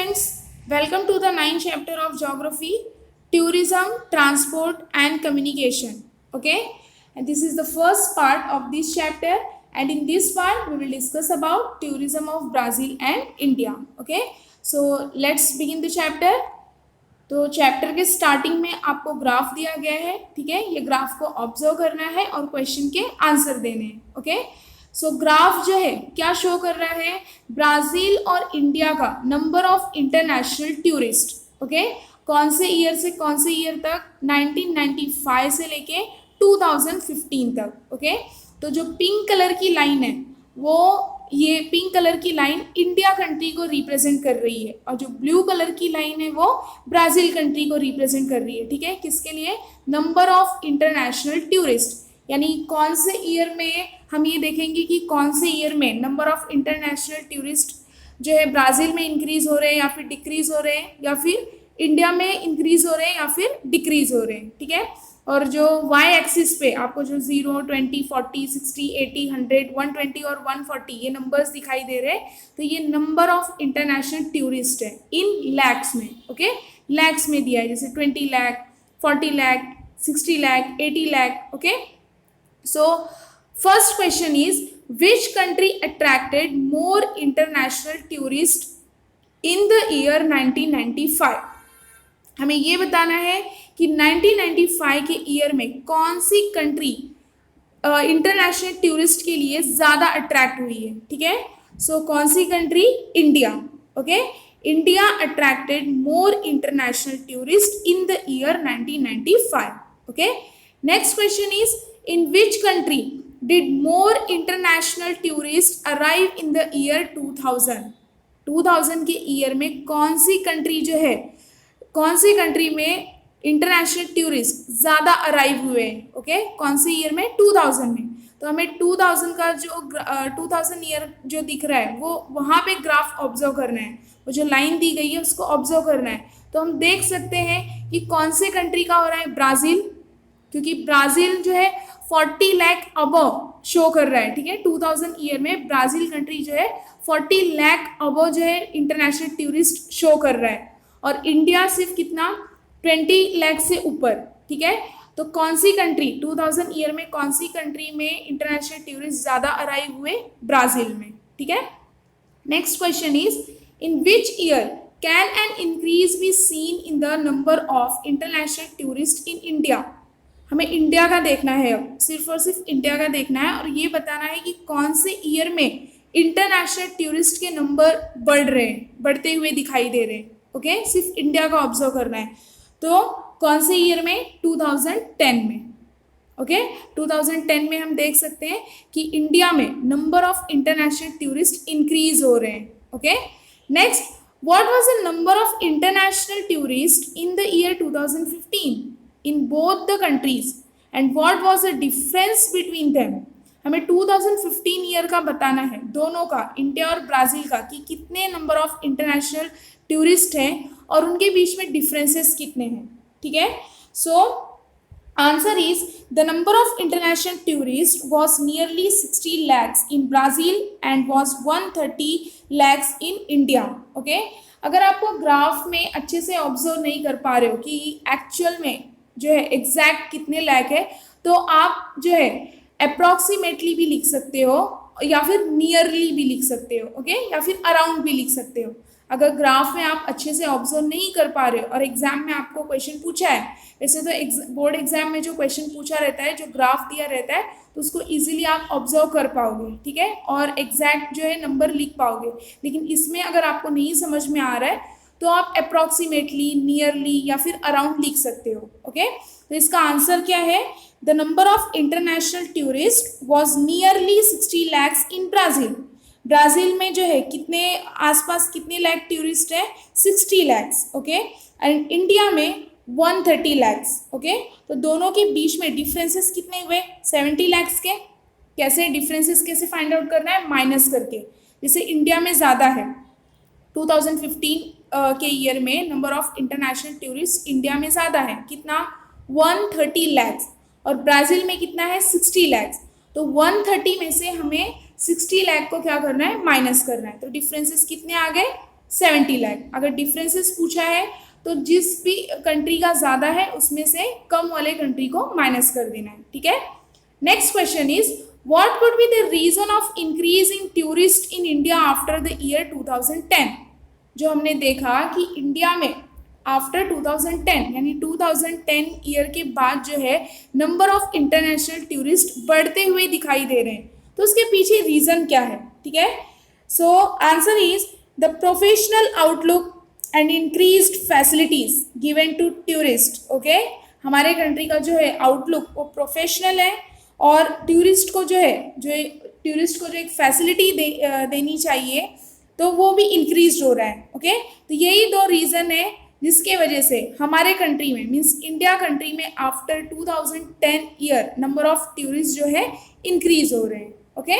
students, welcome to the ninth chapter of geography, tourism, transport and communication. Okay, and this is the first part of this chapter, and in this part we will discuss about tourism of Brazil and India. Okay, so let's begin the chapter. तो chapter के starting में आपको graph दिया गया है, ठीक है। ये ग्राफ को ऑब्जर्व करना है और क्वेश्चन के आंसर देने हैं। ओके, सो ग्राफ जो है क्या शो कर रहा है, ब्राजील और इंडिया का number of international tourist. Okay, कौन से ईयर से कौन से ईयर तक, 1995 से लेके 2015 तक। ओके, तो जो पिंक कलर की लाइन है वो, ये पिंक कलर की लाइन इंडिया कंट्री को रिप्रेजेंट कर रही है और जो ब्लू कलर की लाइन है वो ब्राजील कंट्री को रिप्रेजेंट कर रही है। ठीक है, किसके लिए, नंबर ऑफ इंटरनेशनल टूरिस्ट, यानी कौन से ईयर में हम ये देखेंगे कि कौन से ईयर में नंबर ऑफ इंटरनेशनल टूरिस्ट जो है ब्राज़ील में इंक्रीज हो रहे हैं या फिर डिक्रीज हो रहे हैं, या फिर इंडिया में इंक्रीज हो रहे हैं या फिर डिक्रीज हो रहे हैं। ठीक है, और जो वाई एक्सिस पे आपको जो 0, 20, 40, 60, 80, 100, 120 और 140 ये नंबर्स दिखाई दे रहे हैं, तो ये नंबर ऑफ इंटरनेशनल टूरिस्ट है इन लैक्स में। ओके, लैक्स में दिया है, जैसे 20 lakh, 40 lakh, 60 lakh, 80 lakh. Okay, so first question is which country attracted more international tourist in the year 1995। हमें ये बताना है कि 1995 के ईयर में कौन सी कंट्री इंटरनेशनल टूरिस्ट के लिए ज़्यादा अट्रैक्ट हुई है। ठीक है, सो कौन सी country, India. Okay, India attracted more international tourist in the year 1995। Okay, next question is in which country did more international tourist arrive in the year 2000। 2000 के ईयर में कौन सी कंट्री जो है, कौन सी कंट्री में इंटरनेशनल टूरिस्ट ज़्यादा अराइव हुए हैं। ओके, कौन से ईयर में, 2000 में। तो हमें 2000 का जो 2000 ईयर जो दिख रहा है वो वहाँ पे ग्राफ ऑब्जर्व करना है, वो जो लाइन दी गई है उसको ऑब्जर्व करना है। तो हम देख सकते हैं कि कौन से कंट्री का हो रहा है, ब्राज़ील, क्योंकि ब्राज़ील जो है 40 लाख अबव शो कर रहा है। ठीक है, 2000 ईयर में ब्राज़ील कंट्री जो है 40 लाख अबव जो है इंटरनेशनल टूरिस्ट शो कर रहा है, और इंडिया सिर्फ कितना, 20 लाख से ऊपर। ठीक है, तो कौन सी कंट्री 2000 ईयर में, कौन सी कंट्री में इंटरनेशनल टूरिस्ट ज़्यादा अराइव हुए, ब्राज़ील में। ठीक है, next question is in which year can an increase be seen in the number of international tourist in India. हमें इंडिया का देखना है, अब सिर्फ और सिर्फ इंडिया का देखना है और ये बताना है कि कौन से ईयर में इंटरनेशनल टूरिस्ट के नंबर बढ़ रहे हैं, बढ़ते हुए दिखाई दे रहे हैं। ओके, सिर्फ इंडिया का ऑब्जर्व करना है। तो कौन से ईयर में, 2010 में। ओके, 2010 में हम देख सकते हैं कि इंडिया में number of international tourist increase हो रहे हैं। Okay, next, what was the number of international tourist in the year 2015 in both the countries and what was the difference between them. हमें 2015 ईयर का बताना है, दोनों का, इंडिया और ब्राज़ील का, कि कितने नंबर ऑफ इंटरनेशनल टूरिस्ट हैं और उनके बीच में डिफरेंसेस कितने हैं। ठीक है, so answer is the number of international tourist was nearly 60 lakhs in Brazil and was 130 lakhs in India. Okay, अगर आपको ग्राफ में अच्छे से ऑब्जर्व नहीं कर पा रहे हो कि एक्चुअल में जो है एग्जैक्ट कितने लैख है, तो आप जो है अप्रॉक्सीमेटली भी लिख सकते हो या फिर नियरली भी लिख सकते हो। ओके, या फिर अराउंड भी लिख सकते हो। अगर ग्राफ में आप अच्छे से ऑब्जर्व नहीं कर पा रहे हो और एग्जाम में आपको क्वेश्चन पूछा है, वैसे तो बोर्ड एग्जाम में जो क्वेश्चन पूछा रहता है, जो ग्राफ दिया रहता है, तो उसको इजीली आप ऑब्जर्व कर पाओगे। ठीक है, और एग्जैक्ट जो है नंबर लिख पाओगे। लेकिन इसमें अगर आपको नहीं समझ में आ रहा है तो आप अप्रॉक्सीमेटली, नियरली या फिर अराउंड लिख सकते हो। ओके, तो इसका आंसर क्या है, the number of international tourist was nearly 60 lakhs in Brazil. Brazil में जो है कितने आसपास, कितने लाख टूरिस्ट है, 60 lakhs। ओके, एंड इंडिया में 130 lakhs। ओके, तो दोनों के बीच में डिफरेंसेस कितने हुए, 70 lakhs के। कैसे डिफरेंसेस कैसे फाइंड आउट करना है, माइनस करके। जैसे इंडिया में ज़्यादा है, 2015 के ईयर में number of international tourist India में ज़्यादा है, कितना, 130 lakhs, और ब्राज़ील में कितना है, 60 lakhs। तो 130 में से हमें 60 लाख को क्या करना है, माइनस करना है। तो डिफरेंसेस कितने आ गए, 70 लाख। अगर डिफरेंसेस पूछा है तो जिस भी कंट्री का ज़्यादा है उसमें से कम वाले कंट्री को माइनस कर देना है, ठीक है। Next question is what could be the reason of increase in tourist in India after the year 2010। जो हमने देखा कि इंडिया में आफ्टर 2010 यानी 2010 ईयर के बाद जो है नंबर ऑफ इंटरनेशनल टूरिस्ट बढ़ते हुए दिखाई दे रहे हैं, तो उसके पीछे रीज़न क्या है, ठीक है। So answer is the professional outlook and increased facilities given to tourist. Okay, हमारे कंट्री का जो है आउटलुक वो प्रोफेशनल है और टूरिस्ट को जो एक फैसिलिटी देनी चाहिए तो वो भी इंक्रीज हो रहा है। ओके, तो यही दो रीज़न है जिसके वजह से हमारे कंट्री में मीन्स इंडिया कंट्री में after 2010 year number of tourist जो है इंक्रीज हो रहे हैं। Okay,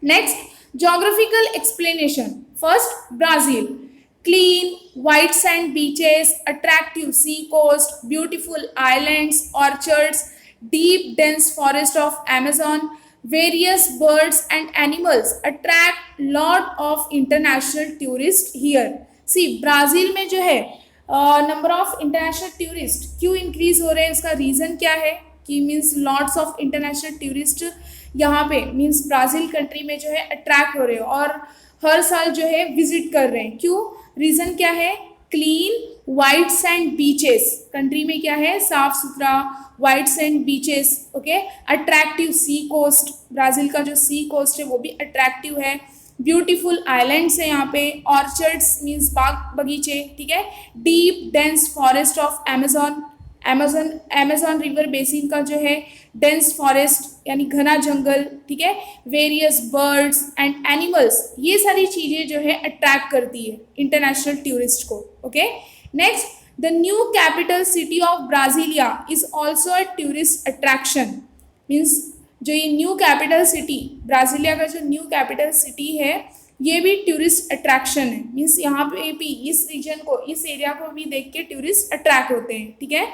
next geographical explanation. First, Brazil, clean white sand beaches, attractive sea coast, beautiful islands, orchards, deep dense forest of Amazon, various birds and animals attract lot of international tourists here. See, Brazil में जो है number of international tourist क्यों increase हो रहे हैं, इसका reason क्या है कि means lots of international tourist यहाँ पे मीन्स ब्राज़ील कंट्री में जो है अट्रैक्ट हो रहे हैं और हर साल जो है विजिट कर रहे हैं। क्यों, रीज़न क्या है, clean white sand beaches, country में क्या है साफ सुथरा white sand beaches. Okay, attractive sea coast, Brazil का जो सी कोस्ट है वो भी अट्रैक्टिव है, ब्यूटीफुल आइलैंड्स है यहाँ पे, ऑर्चर्ड्स मीन्स बाग बगीचे, ठीक है, deep dense forest of Amazon river basin का जो है डेंस फॉरेस्ट यानी घना जंगल, ठीक है, वेरियस बर्ड्स एंड एनिमल्स, ये सारी चीज़ें जो है अट्रैक्ट करती है इंटरनेशनल टूरिस्ट को। Okay, next, the new capital city of Brasilia is also a tourist attraction. Means जो ये न्यू कैपिटल सिटी ब्राज़ीलिया का जो न्यू कैपिटल सिटी है ये भी टूरिस्ट अट्रैक्शन है। मीन्स यहाँ पे भी इस रीजन को इस एरिया को भी देख के टूरिस्ट अट्रैक्ट होते हैं, ठीक है।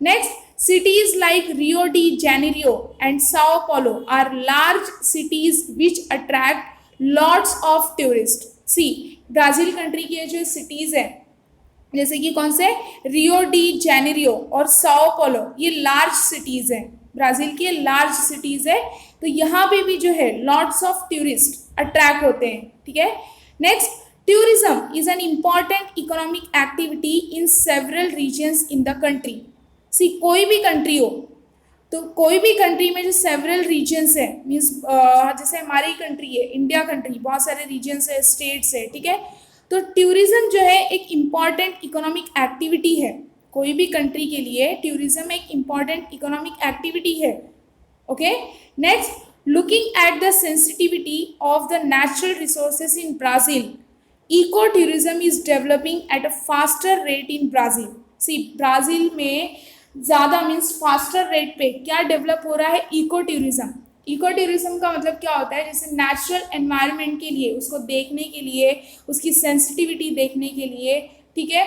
Next, cities like Rio de Janeiro and Sao Paulo are large cities which attract lots of tourists. See, Brazil country की जो सिटीज़ हैं जैसे कि कौन से रियो डी जेनेरियो और साओ पोलो, ये लार्ज सिटीज़ हैं, ब्राज़ील की लार्ज सिटीज़ है, तो यहाँ पे भी जो है लॉट्स ऑफ टूरिस्ट अट्रैक्ट होते हैं, ठीक है। Next, tourism is an important economic activity in several regions in the country. See, कोई भी कंट्री हो तो कोई भी कंट्री में जो सेवरल रीजन्स है मीन्स जैसे हमारी कंट्री है इंडिया कंट्री, बहुत सारे रीजन्स है, स्टेट्स है, ठीक है, तो टूरिज्म जो है एक इम्पॉर्टेंट इकोनॉमिक एक्टिविटी है। कोई भी कंट्री के लिए टूरिज्म एक इम्पॉर्टेंट इकोनॉमिक एक्टिविटी है। Okay, next, looking at the sensitivity of the natural resources in Brazil, eco tourism is developing at a faster rate in Brazil. See, Brazil में ज़्यादा means faster rate पे क्या develop हो रहा है, eco tourism. Eco tourism का मतलब क्या होता है, जैसे नेचुरल एनवायरनमेंट के लिए उसको देखने के लिए, उसकी सेंसिटिविटी देखने के लिए, ठीक है,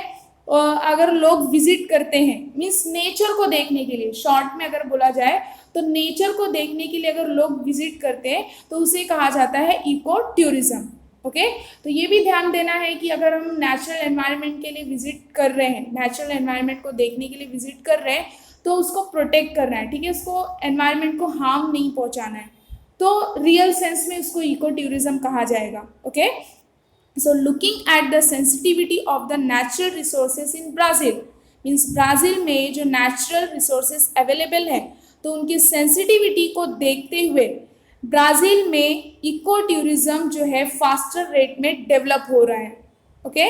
अगर लोग विजिट करते हैं मीन्स नेचर को देखने के लिए, शॉर्ट में अगर बोला जाए तो नेचर को देखने के लिए अगर लोग विजिट करते हैं तो उसे कहा जाता है इको टूरिज्म। ओके, तो ये भी ध्यान देना है कि अगर हम नेचुरल एनवायरनमेंट के लिए विजिट कर रहे हैं, नेचुरल एनवायरनमेंट को देखने के लिए विजिट कर रहे हैं तो उसको प्रोटेक्ट करना है, ठीक है, उसको एनवायरनमेंट को हार्म नहीं पहुंचाना है, तो रियल सेंस में उसको इको टूरिज्म कहा जाएगा। Okay, so looking at the sensitivity of the natural resources in Brazil, means Brazil में जो नेचुरल रिसोर्सेज अवेलेबल है तो उनकी सेंसिटिविटी को देखते हुए ब्राज़ील में इको टूरिज्म जो है फास्टर रेट में डेवलप हो रहा है। Okay,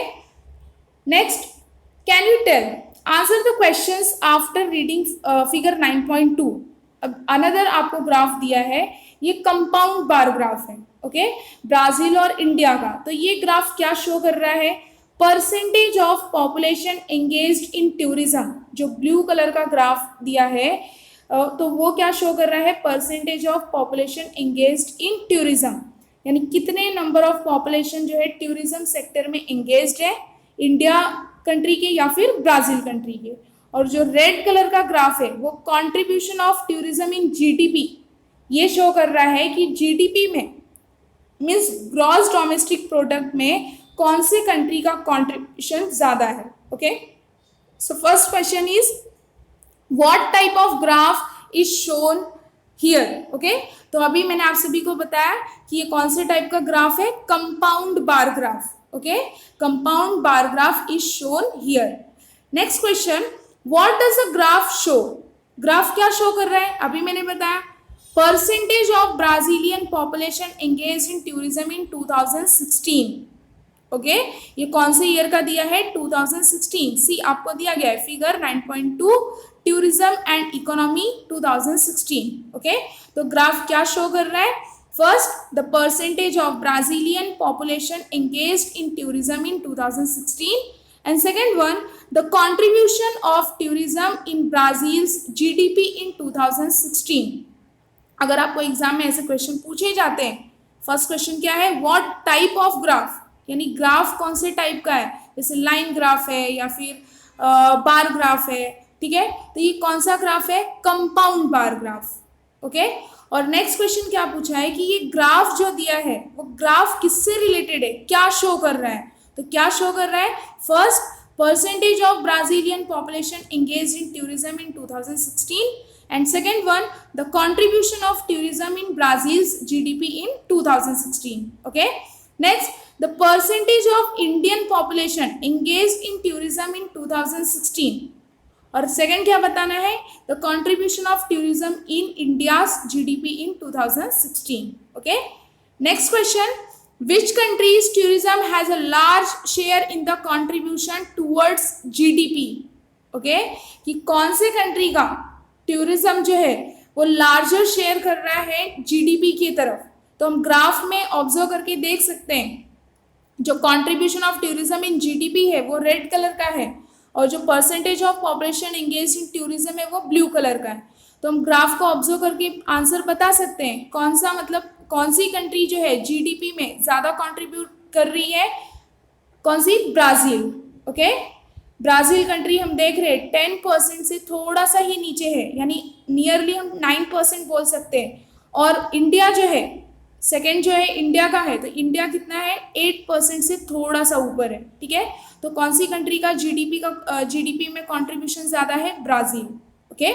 next, can you tell answer the questions after reading figure 9.2। अब अनदर आपको ग्राफ दिया है, ये कंपाउंड बार ग्राफ है। ओके, ब्राज़ील और इंडिया का, तो ये ग्राफ क्या शो कर रहा है, percentage of population engaged in tourism. जो ब्लू कलर का ग्राफ दिया है तो वो क्या शो कर रहा है, percentage of population engaged in tourism, यानी कितने नंबर ऑफ पॉपुलेशन जो है टूरिज्म सेक्टर में एंगेज्ड है इंडिया कंट्री के या फिर ब्राज़ील कंट्री के। और जो रेड कलर का ग्राफ है वो contribution of tourism in GDP, ये शो कर रहा है कि जीडीपी में मीन्स ग्रॉस डोमेस्टिक प्रोडक्ट में कौन से कंट्री का कंट्रीब्यूशन ज्यादा है. Okay, so first question is what type of graph is shown here. Okay, तो अभी मैंने आप सभी को बताया कि ये कौन से टाइप का ग्राफ है, compound bar graph. Okay, compound bar graph is shown here. Next question, what does a graph show. Graph क्या शो कर रहा है, अभी मैंने बताया percentage of Brazilian population engage in tourism in 2016. Okay, ये कौन से ईयर का दिया है, 2016. सी आपको दिया गया है figure 9.2 tourism and economy 2016. Okay, तो ग्राफ क्या शो कर रहा है, first the percentage of Brazilian population engaged in tourism in 2016 and second one the contribution of tourism in Brazil's GDP in 2016. अगर आपको एग्जाम में ऐसे क्वेश्चन पूछे जाते हैं, फर्स्ट क्वेश्चन क्या है, व्हाट टाइप ऑफ ग्राफ, यानी ग्राफ कौन से टाइप का है, जैसे लाइन ग्राफ है या फिर बार ग्राफ है. ठीक है, तो ये कौन सा ग्राफ है, कंपाउंड बार ग्राफ. ओके, और नेक्स्ट क्वेश्चन क्या पूछा है कि ये ग्राफ जो दिया है वो ग्राफ किससे रिलेटेड है, क्या शो कर रहा है. तो क्या शो कर रहा है, first percentage of Brazilian population engaged in tourism in 2016 and second one the contribution of tourism in Brazil's GDP in 2016. Okay, next the percentage of Indian population engaged in tourism in 2016 और second क्या बताना है, the contribution of tourism in India's GDP in 2016. Okay, next question, which country's tourism has a large share in the contribution towards GDP. Okay, कि कौन से country का tourism जो है वो लार्जर शेयर कर रहा है जीडीपी की तरफ. तो हम ग्राफ में ऑब्जर्व करके देख सकते हैं, जो contribution of tourism in GDP है वो रेड कलर का है और जो percentage of population engage in tourism है वो ब्लू कलर का है. तो हम ग्राफ को ऑब्जर्व करके आंसर बता सकते हैं कौन सा, मतलब कौन सी कंट्री जो है जीडीपी में ज्यादा कंट्रीब्यूट कर रही है, कौन सी, ब्राजील. ओके, ब्राजील कंट्री हम देख रहे हैं 10% से थोड़ा सा ही नीचे है, यानी नियरली हम 9% बोल सकते हैं. और इंडिया जो है सेकेंड जो है इंडिया का है, तो इंडिया कितना है, 8% से थोड़ा सा ऊपर है. ठीक है, तो कौन सी कंट्री का जीडीपी में कंट्रीब्यूशन ज्यादा है, Brazil. Okay,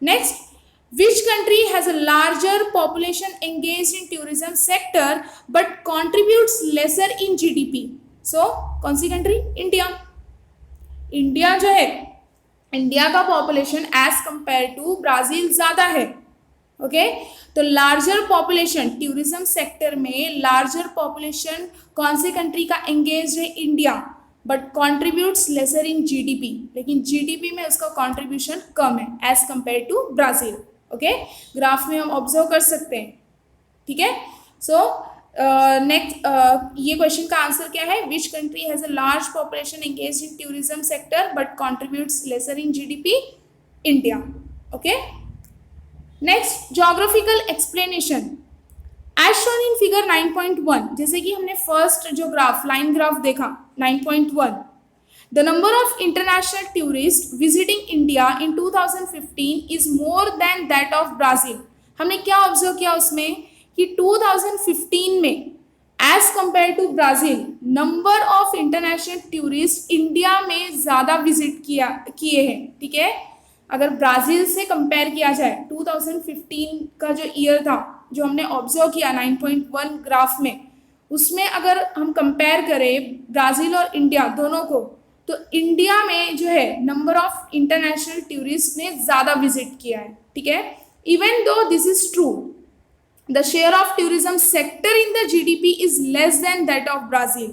next, which country has a larger population engaged in tourism sector but contributes lesser in GDP. so कौन सी कंट्री, इंडिया. इंडिया जो है, इंडिया का population as compare to Brazil ज्यादा है. ओके, तो लार्जर पॉपुलेशन टूरिज्म सेक्टर में larger population कौन से कंट्री का एंगेज है, India, but contributes lesser in GDP, लेकिन जीडीपी में उसका कॉन्ट्रीब्यूशन कम है as compare to Brazil. Okay, graph में हम ऑब्जर्व कर सकते हैं. ठीक है, सो नेक्स्ट ये क्वेश्चन का आंसर क्या है, which country has a large population engaged in tourism sector but contributes lesser in GDP, India. Okay, next geographical explanation as shown in figure 9.1. जैसे कि हमने फर्स्ट जो ग्राफ लाइन ग्राफ देखा 9.1, the number of international tourists visiting India in 2015 is more than that of Brazil. हमने क्या observe किया उसमें कि 2015 में as compare to Brazil number of international tourist India में ज़्यादा विजिट किए हैं. ठीक है, अगर ब्राज़ील से कंपेयर किया जाए 2015 का जो ईयर था जो हमने ऑब्जर्व किया 9.1 ग्राफ में, उसमें अगर हम कंपेयर करें ब्राज़ील और इंडिया दोनों को, तो इंडिया में जो है नंबर ऑफ इंटरनेशनल टूरिस्ट ने ज़्यादा विजिट किया है. ठीक है, even though this is true, the share of tourism sector in the GDP is less than that of Brazil.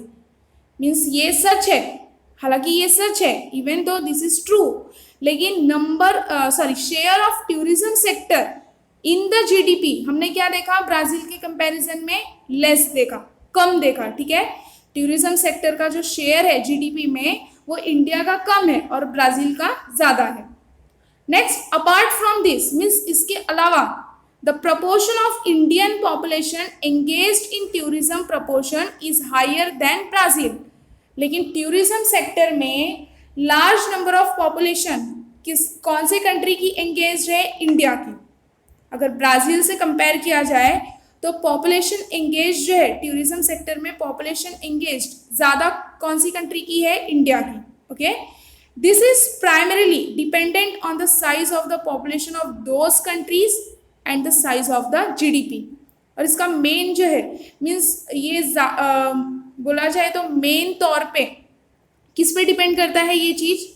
Means ये सच है, हालांकि ये सच है, even though this is true, लेकिन share of tourism sector in the GDP हमने क्या देखा, ब्राज़ील के कंपैरिजन में लेस देखा, कम देखा. ठीक है, टूरिज्म सेक्टर का जो शेयर है जीडीपी में वो इंडिया का कम है और ब्राज़ील का ज़्यादा है. Next, apart from this, means इसके अलावा the proportion of Indian population engaged in tourism proportion is higher than Brazil. लेकिन टूरिज्म सेक्टर में लार्ज नंबर ऑफ पॉपुलेशन कौन से कंट्री की एंगेज है, इंडिया की. अगर ब्राज़ील से कंपेयर किया जाए तो पॉपुलेशन एंगेज जो है टूरिज्म सेक्टर में, पॉपुलेशन एंगेज ज़्यादा कौन सी कंट्री की है? इंडिया की। Okay, this is primarily dependent on the size of the population of those countries and the size of the GDP. और इसका मेन जो है मीन्स ये बोला जाए तो मेन तौर पे किस पे डिपेंड करता है ये चीज?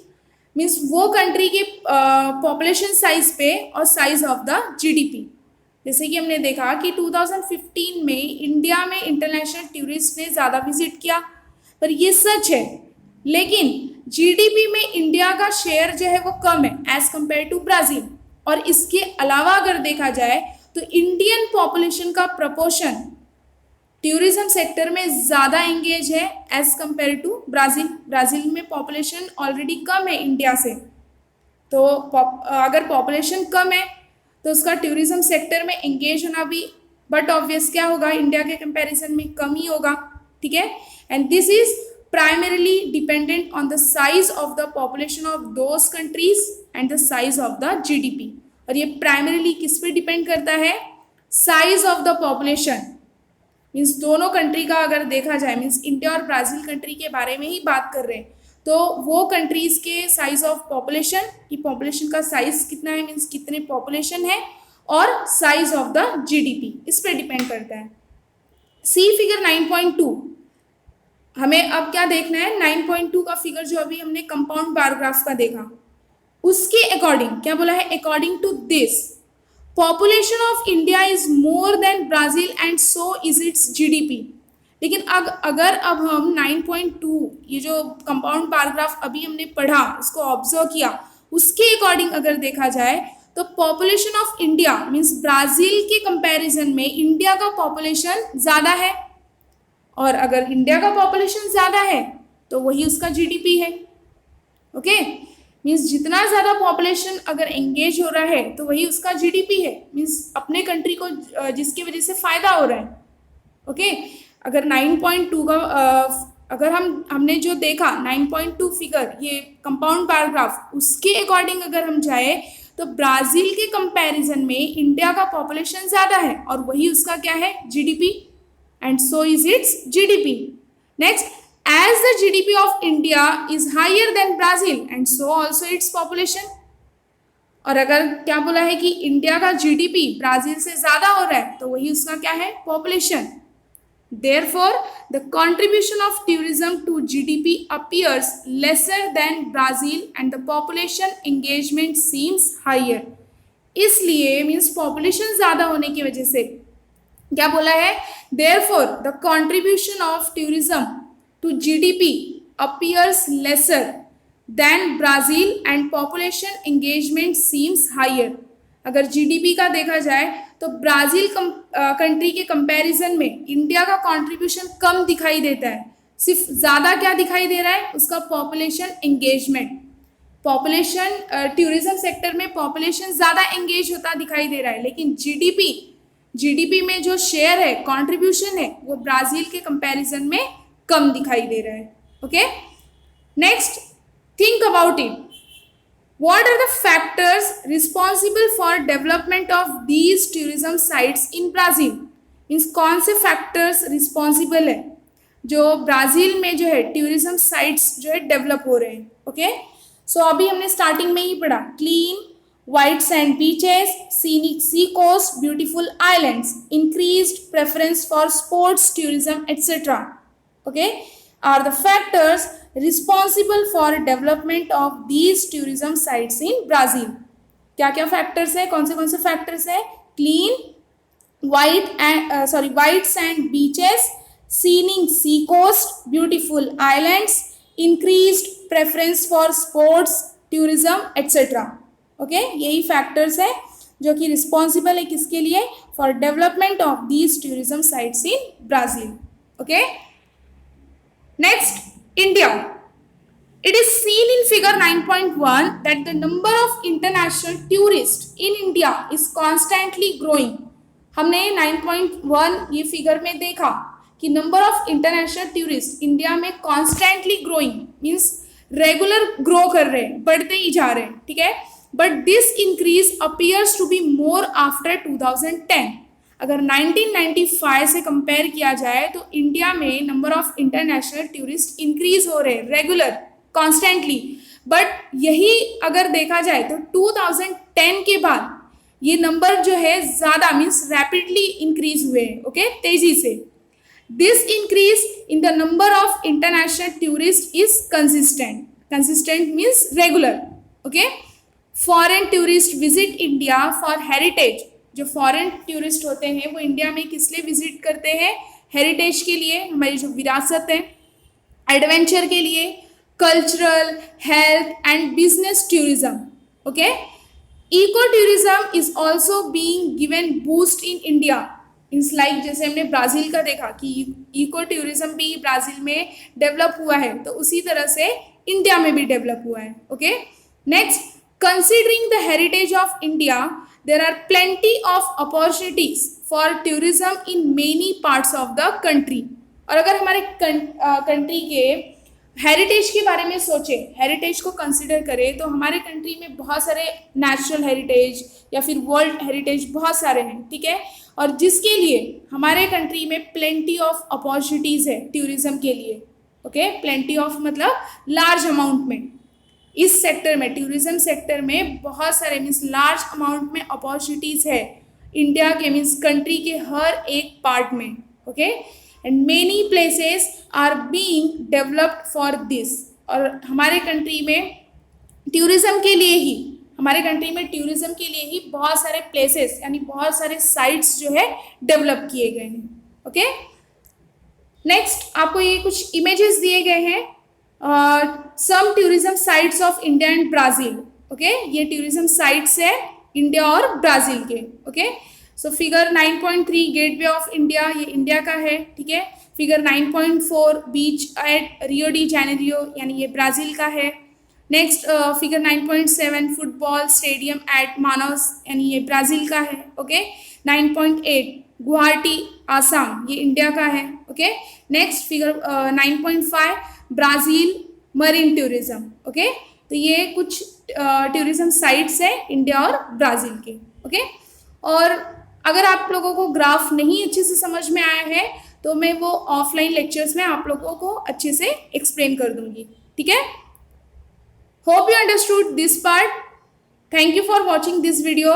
मीन्स वो कंट्री के पॉपुलेशन साइज पे और साइज ऑफ द जीडीपी। जैसे कि हमने देखा कि 2015 में इंडिया में इंटरनेशनल टूरिस्ट ने ज़्यादा विजिट किया, पर ये सच है, लेकिन जीडीपी में इंडिया का शेयर जो है वो कम है एज कंपेयर टू ब्राज़ील। और इसके अलावा अगर देखा जाए तो इंडियन पॉपुलेशन का प्रपोर्शन टूरिज्म सेक्टर में ज़्यादा एंगेज है as compare to Brazil. Brazil में पॉपुलेशन ऑलरेडी कम है इंडिया से, तो अगर पॉपुलेशन कम है तो उसका टूरिज्म सेक्टर में एंगेज होना भी बट ऑब्वियस क्या होगा? इंडिया के कंपैरिजन में कम ही होगा। ठीक है, and this is primarily dependent on the size of the population of those countries and the size of the GDP. और ये प्राइमरीली किस पे डिपेंड करता है? Size of the population. Means दोनों कंट्री का अगर देखा जाए, मीन्स इंडिया और ब्राज़ील कंट्री के बारे में ही बात कर रहे हैं, तो वो कंट्रीज के साइज ऑफ पॉपुलेशन, कि पॉपुलेशन का साइज कितना है, मीन्स कितने पॉपुलेशन है, और साइज ऑफ द जीडीपी, इस पे डिपेंड करता है। सी फिगर 9.2, हमें अब क्या देखना है? 9.2 का फिगर जो अभी हमने कंपाउंड बार ग्राफ का देखा, उसके अकॉर्डिंग क्या बोला है? According to this population of India is more than Brazil and so is its GDP. लेकिन अगर अब हम 9.2 ये जो कंपाउंड बार ग्राफ अभी हमने पढ़ा, इसको ऑब्जर्व किया, उसके अकॉर्डिंग अगर देखा जाए तो population of India means Brazil के कंपैरिजन में इंडिया का पॉपुलेशन ज़्यादा है, और अगर इंडिया का पॉपुलेशन ज़्यादा है तो वही उसका जीडीपी है। ओके, मीन्स जितना ज़्यादा पॉपुलेशन अगर एंगेज हो रहा है तो वही उसका जीडीपी है, मीन्स अपने कंट्री को जिसकी वजह से फ़ायदा हो रहा है। ओके, अगर 9.2 का अगर हमने जो देखा 9.2 फिगर, ये कंपाउंड बार ग्राफ, उसके अकॉर्डिंग अगर हम जाए तो ब्राज़ील के कंपैरिजन में इंडिया का पॉपुलेशन ज़्यादा है और वही उसका क्या है? GDP, and so is its GDP. Next, as the GDP of India is higher than Brazil and so also its population। और अगर क्या बोला है कि इंडिया का जीडीपी ब्राज़ील से ज़्यादा हो रहा है तो वही उसका क्या है? Population. Therefore, the contribution of tourism to GDP appears lesser than Brazil and the population engagement seems higher। इसलिए मीन्स पॉपुलेशन ज़्यादा होने की वजह से क्या बोला है? Therefore, the contribution of tourism to GDP appears lesser than Brazil and population engagement seems higher। अगर जीडीपी का देखा जाए तो ब्राज़ील कंट्री के कंपैरिजन में इंडिया का कंट्रीब्यूशन कम दिखाई देता है, सिर्फ ज़्यादा क्या दिखाई दे रहा है? उसका population engagement. Population tourism sector में पॉपुलेशन ज़्यादा एंगेज होता दिखाई दे रहा है, लेकिन जीडीपी में जो शेयर है, कंट्रीब्यूशन है, वो ब्राज़ील के कंपैरिजन में कम दिखाई दे रहा है। Okay, next, think about it. What are the factors responsible for development of these tourism sites in Brazil? Means कौन से फैक्टर्स रिस्पॉन्सिबल है जो ब्राज़ील में जो है टूरिज्म साइट्स जो है डेवलप हो रहे हैं? ओके, सो अभी हमने स्टार्टिंग में ही पढ़ा, clean white sand beaches, scenic sea coast, beautiful islands, increased preference for sports tourism, etc. Okay, are the factors responsible for development of these tourism sites in Brazil। क्या क्या factors है? कौन से factors है? Clean white sand beaches, scenic sea coast, beautiful islands, increased preference for sports tourism, etc. Okay, यही factors है जो कि रिस्पॉन्सिबल है किसके लिए? For development of these tourism sites in Brazil. Okay, next, India. It is seen in figure 9.1 that the number of international tourist in India is constantly growing. हमने 9.1 ये figure में देखा कि number of international tourist India में constantly growing means regular grow कर रहे हैं, बढ़ते ही जा रहे हैं। ठीक है, but this increase appears to be more after 2010। अगर 1995 से कंपेयर किया जाए तो इंडिया में number of international tourist increase हो रहे हैं रेगुलर कॉन्स्टेंटली। बट यही अगर देखा जाए तो 2010 के बाद ये नंबर जो है ज़्यादा मीन्स रैपिडली इंक्रीज हुए हैं, ओके, तेजी से। This increase in the number of international tourist is consistent. Consistent means regular, okay. Foreign tourist visit India for heritage. जो फॉरेन टूरिस्ट होते हैं वो इंडिया में किस लिए विजिट करते हैं? हेरिटेज के लिए, हमारी जो विरासत है, एडवेंचर के लिए, cultural, health and business tourism, okay. Eco tourism is also being given boost in India. It's like जैसे हमने ब्राज़ील का देखा कि इको टूरिज्म भी ब्राज़ील में डेवलप हुआ है, तो उसी तरह से इंडिया में भी डेवलप हुआ है, okay. Next, considering the heritage of India there are plenty of opportunities for tourism in many parts of the country। और अगर हमारे कंट्री के हेरिटेज के बारे में सोचें, हेरिटेज को कंसिडर करें, तो हमारे कंट्री में बहुत सारे नेचुरल हेरिटेज या फिर वर्ल्ड हेरिटेज बहुत सारे हैं, ठीक है। और जिसके लिए हमारे कंट्री में प्लेंटी ऑफ अपॉर्चुनिटीज़ है टूरिज्म के लिए, ओके। प्लेंटी ऑफ मतलब लार्ज अमाउंट में इस सेक्टर में, टूरिज्म सेक्टर में बहुत सारे मीन्स लार्ज अमाउंट में अपॉर्चुनिटीज़ है इंडिया के मीन्स कंट्री के हर एक पार्ट में, okay. And many places are being developed for this. और हमारे कंट्री में टूरिज्म के लिए ही, हमारे कंट्री में टूरिज्म के लिए ही बहुत सारे प्लेसेस यानी बहुत सारे साइट्स जो है डेवलप किए गए हैं, ओके। नेक्स्ट, आपको ये कुछ इमेजेस दिए गए हैं, some tourism sites of India and Brazil, okay. ये टूरिज्म साइट्स है इंडिया और ब्राज़ील के, okay. So figure 9.3 gateway of India, ये इंडिया का है, ठीक है। Figure 9.4 beach at Rio de Janeiro, यानी ये ब्राज़ील का है। Next figure 9.7 football stadium at Manaus, यानी ये ब्राज़ील का है, ओके। 9.8 गुवाहाटी आसाम, ये इंडिया का है, okay. Next figure 9.5 Brazil marine tourism, okay. तो ये कुछ टूरिज्म साइट्स हैं इंडिया और ब्राज़ील के, ओके। और अगर आप लोगों को ग्राफ नहीं अच्छे से समझ में आया है तो मैं वो ऑफलाइन लेक्चर्स में आप लोगों को अच्छे से एक्सप्लेन कर दूंगी, ठीक है। Hope you understood this part. Thank you for watching this video.